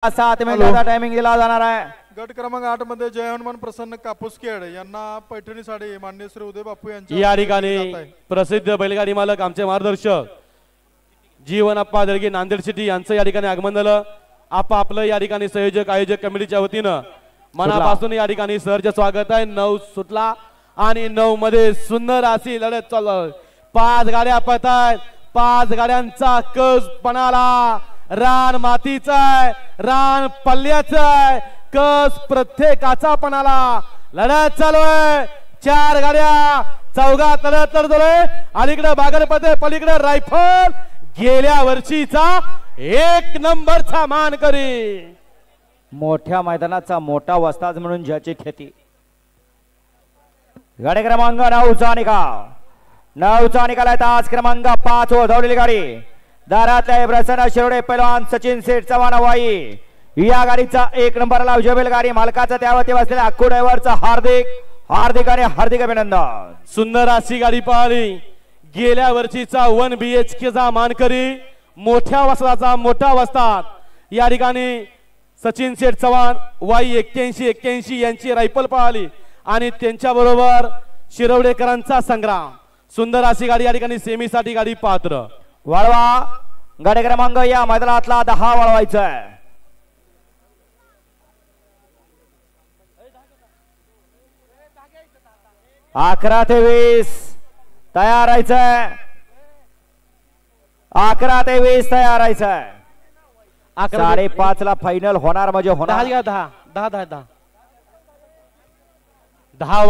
7 मिनिटाचा टायमिंग दिला जाणार आहे। गट क्रमांक 8 मध्ये जय हनुमान प्रसन्न कापूसखेड यांना पैठणी साडी मान्य श्री उदय बापू यांच्या या ठिकाणी प्रसिद्ध बैलगाडी मालक आमचे मार्गदर्शक जीवन अप्पा दळगे नांदेड सिटी यांचं या ठिकाणी आगमन झालं। आपलं या ठिकाणी संयोजक आयोजक कमिटीच्या वतीनं मनापासून या ठिकाणी सरचे स्वागत आहे। 9 सुटला आणि 9 मध्ये सुंदर अशी लढत चालू। 5 गाड्या पळतायत, 5 गाड्यांचा कस पणाला रान मातीचा आहे, रान पल्ल्याचा आहे, कस प्रत्येकाचा पणाला लढत चालू आहे। 4 गाड्या चौघात लढत लढतोय। अलीकडे बागरपते पलीकडे रायफल गेल्या वर्षीचा 1 नंबरचा मानकरी मोठ्या मैदानाचा मोठा वस्ताद म्हणून ज्याची ख्याती। गाडी क्रमांक 9चा निकाल 9चा निकाल आहे। तास क्रमांक 5 वर धावलेली गाडी दारातल्या प्रसन्न शिरोडे पैलवान सचिन सेठ चव्हाण वाई या गाडीचा 1 नंबरला उजवेल गाडी मालकाचा त्यावरती बसलेल्या अक्कू ड्रायव्हरचा हार्दिक आणि हार्दिक अभिनंदन। सुंदर अशी गाडी पळाली। गेल्या वर्षीचा 1 BHK चा मानकरी मोठ्या वस्ताचा मोठा वस्ताद या ठिकाणी सचिन सेठ चव्हाण वाई 81 यांची रायफल पळाली आणि त्यांच्या बरोबर शिरवडेकरांचा संग्राम। सुंदर अशी गाडी या ठिकाणी सेमीसाठी गाडी पात्र। वळवा गाडी क्रमांक या मैदानातला 10 वळवायचा आहे। अकरा ते 20 तयार राहायचंय। 11 ते 20 तयार राहायचंय। 5:30 ला फायनल होणार म्हणजे होणार। 10 10 10 10 10